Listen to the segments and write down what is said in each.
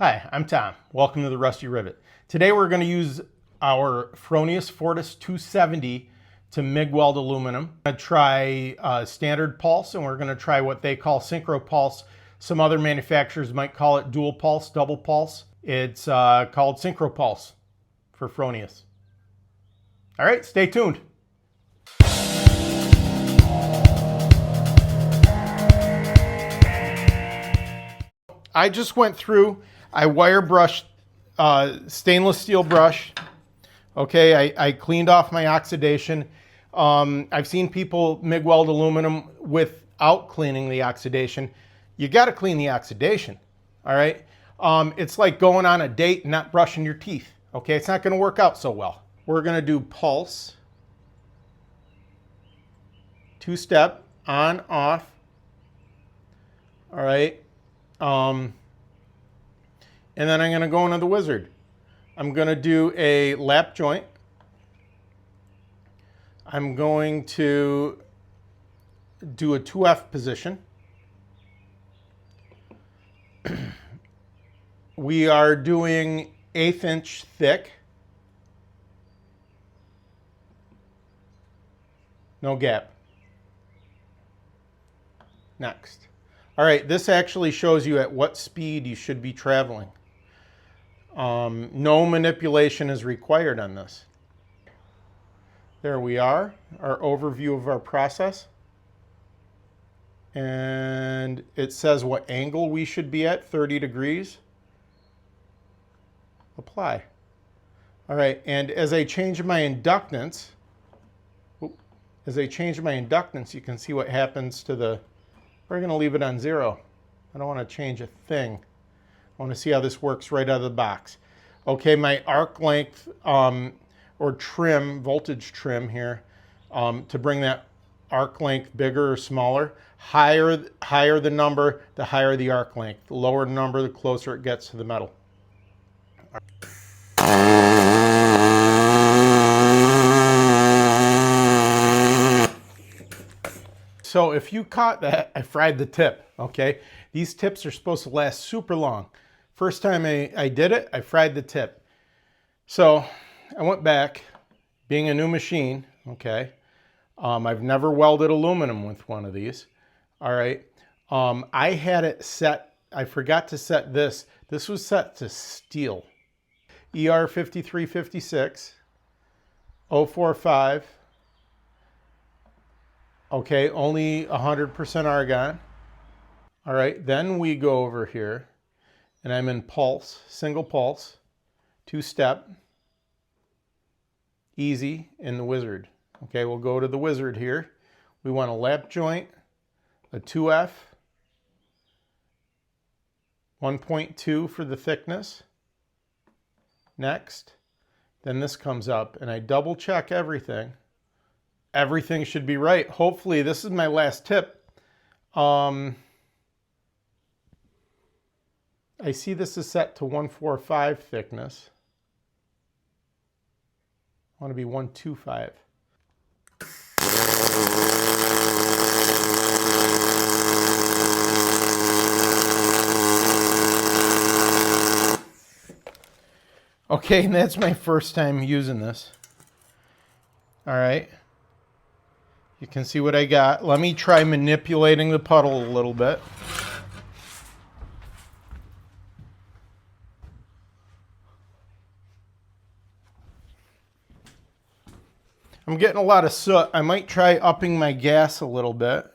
Hi, I'm Tom. Welcome to the Rusty Rivet. Today we're going to use our Fronius Fortis 270 to MIG weld aluminum. We're going to try standard pulse, and we're going to try what they call SynchroPulse. Some other manufacturers might call it dual pulse, double pulse. It's called SynchroPulse for Fronius. All right, stay tuned. I just went through, I wire brushed stainless steel brush. Okay, I cleaned off my oxidation. I've seen people MIG weld aluminum without cleaning the oxidation. You got to clean the oxidation, all right? It's like going on a date and not brushing your teeth, okay? It's not going to work out so well. We're going to do pulse, two-step, on, off, all right? And then I'm going to go into the wizard. I'm going to do a lap joint. I'm going to do a 2F position. We are doing 1/8 inch thick. No gap. Next. All right, this actually shows you at what speed you should be traveling. No manipulation is required on this. There we are, our overview of our process. And it says what angle we should be at, 30 degrees. Apply. All right, and as I change my inductance, you can see what happens to the, we're going to leave it on 0. I don't want to change a thing. I want to see how this works right out of the box. Okay, my arc length or trim, voltage trim here, to bring that arc length bigger or smaller. Higher the number, the higher the arc length. The lower the number, the closer it gets to the metal. So if you caught that, I fried the tip, okay? These tips are supposed to last super long. First time I did it, I fried the tip. So I went back, being a new machine, okay? I've never welded aluminum with one of these, all right? I had it set, I forgot to set this. This was set to steel. ER 5356, 045. Okay, only 100% argon. All right, then we go over here, and I'm in pulse, single pulse, 2-step, easy in the wizard. Okay, we'll go to the wizard here. We want a lap joint, a 2F, 1.2 for the thickness. Next, then this comes up, and I double check everything. Everything should be right. Hopefully, this is my last tip. I see this is set to 145 thickness. I want to be 125. Okay, and that's my first time using this. All right. You can see what I got. Let me try manipulating the puddle a little bit. I'm getting a lot of soot. I might try upping my gas a little bit.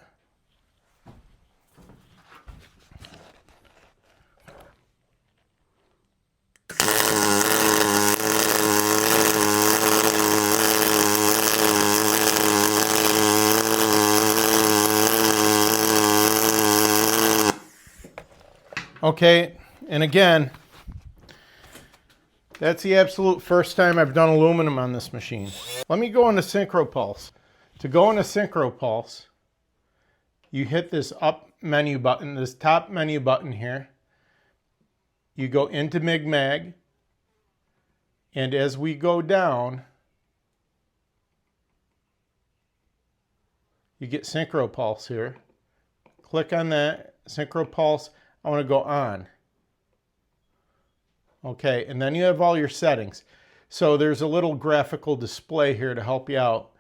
Okay, and again, that's the absolute first time I've done aluminum on this machine. Let me go into SynchroPulse. To go into SynchroPulse, you hit this up menu button, this top menu button here. You go into MIG Mag, and as we go down, you get SynchroPulse here. Click on that, SynchroPulse. I want to go on. Okay, and then you have all your settings. So there's a little graphical display here to help you out.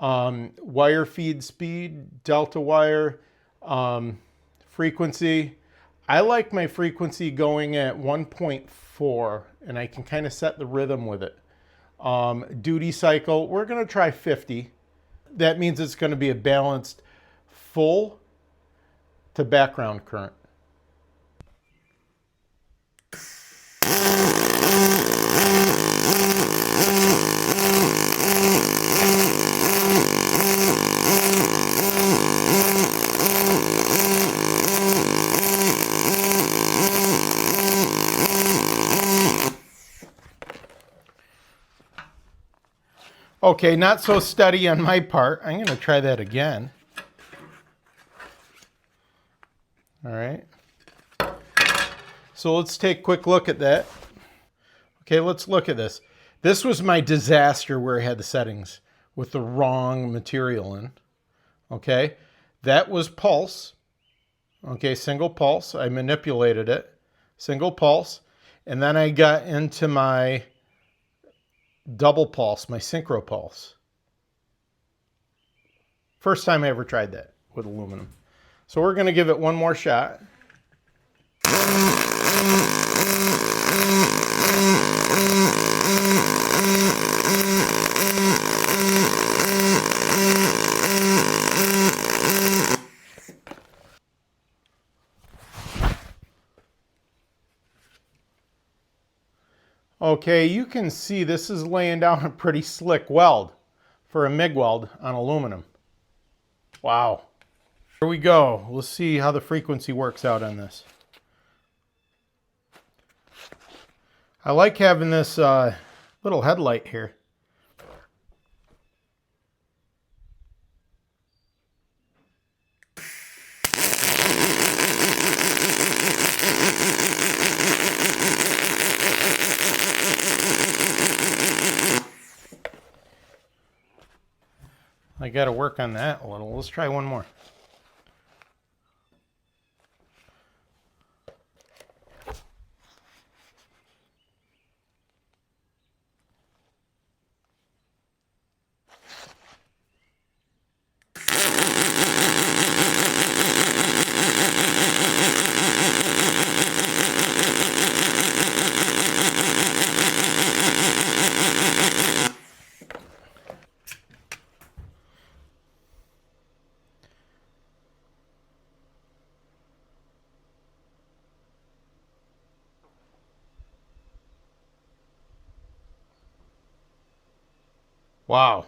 Wire feed speed, delta wire, frequency. I like my frequency going at 1.4, and I can kind of set the rhythm with it. Duty cycle, we're going to try 50. That means it's going to be a balanced full to background current. Okay, not so steady on my part. I'm going to try that again. All right. So let's take a quick look at that. Okay, let's look at this. This was my disaster where I had the settings with the wrong material in. Okay, that was pulse. Okay, single pulse. I manipulated it. Single pulse. And then I got into my double pulse, my SynchroPulse. First time I ever tried that with aluminum. So we're going to give it one more shot. Okay, you can see this is laying down a pretty slick weld for a MIG weld on aluminum. Wow. Here we go. Let's see how the frequency works out on this. I like having this little headlight here. I got to work on that a little. Let's try one more. Wow.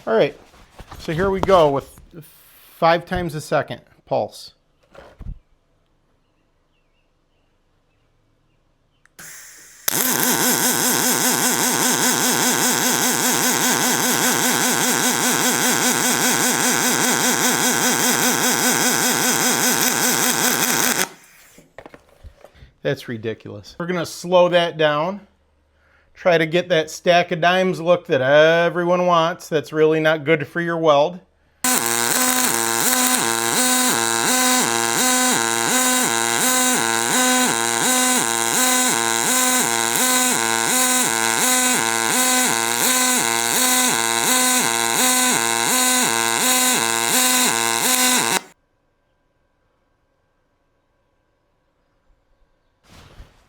All right, so here we go with 5 times a second pulse. That's ridiculous. We're gonna slow that down. Try to get that stack of dimes look that everyone wants. That's really not good for your weld.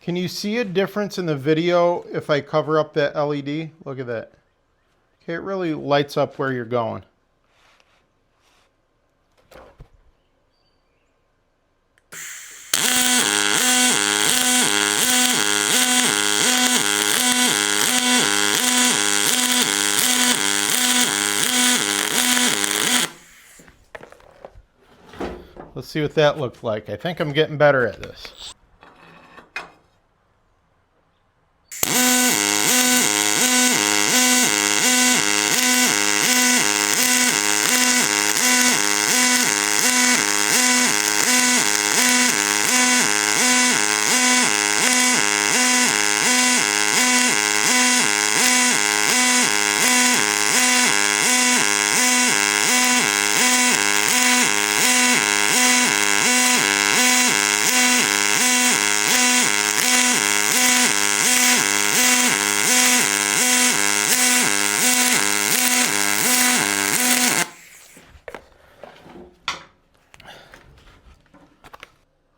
Can you see a difference in the video if I cover up that LED? Look at that. Okay, it really lights up where you're going. Let's see what that looked like. I think I'm getting better at this.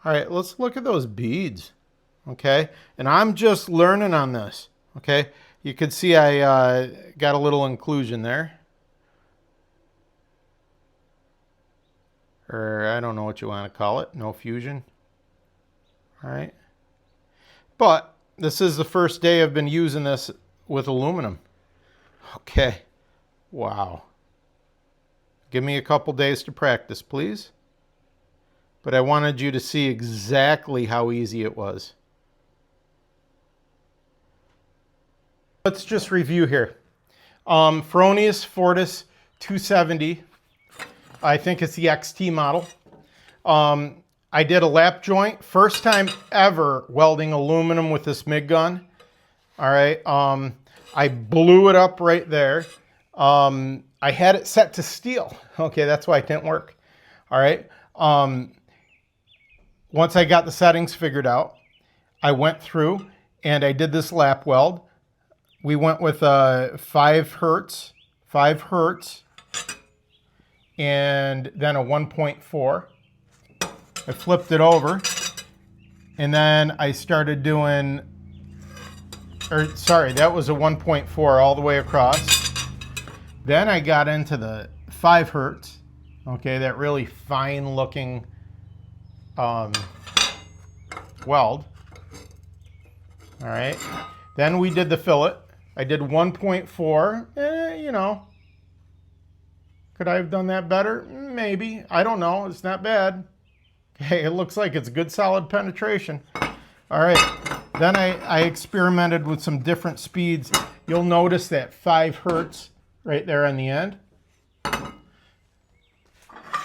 All right, let's look at those beads, okay? And I'm just learning on this, okay? You can see I got a little inclusion there. Or I don't know what you want to call it, no fusion. All right. But this is the first day I've been using this with aluminum. Okay. Wow. Give me a couple days to practice, please. But I wanted you to see exactly how easy it was. Let's just review here. Fronius Fortis 270. I think it's the XT model. I did a lap joint. First time ever welding aluminum with this MIG gun. All right. I blew it up right there. I had it set to steel. Okay, that's why it didn't work. All right. Once I got the settings figured out, I went through and I did this lap weld. We went with 5 hertz, and then a 1.4. I flipped it over, and then I started doing, that was a 1.4 all the way across. Then I got into the 5 hertz, okay, that really fine looking weld. All right, then we did the fillet. I did 1.4, you know, could I have done that better? Maybe, I don't know, it's not bad. Okay, it looks like it's good solid penetration. All right, then I experimented with some different speeds. You'll notice that 5 hertz right there on the end.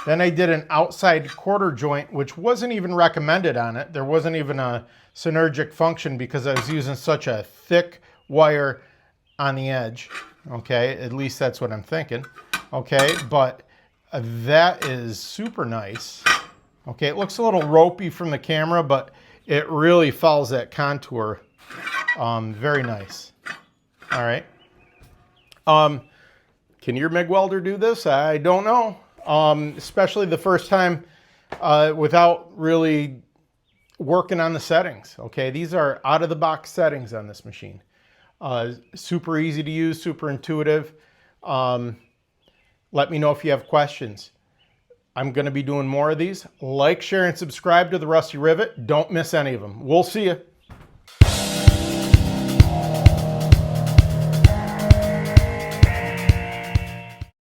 Then I did an outside quarter joint, which wasn't even recommended on it. There wasn't even a synergic function because I was using such a thick wire on the edge. Okay, at least that's what I'm thinking. Okay, but that is super nice. Okay, it looks a little ropey from the camera, but it really follows that contour. Very nice. All right. Can your MIG welder do this? I don't know. Especially the first time without really working on the settings. Okay, these are out of the box settings on this machine. Super easy to use, super intuitive. Let me know if you have questions. I'm going to be doing more of these. Like, share, and subscribe to the Rusty Rivet. Don't miss any of them. We'll see you.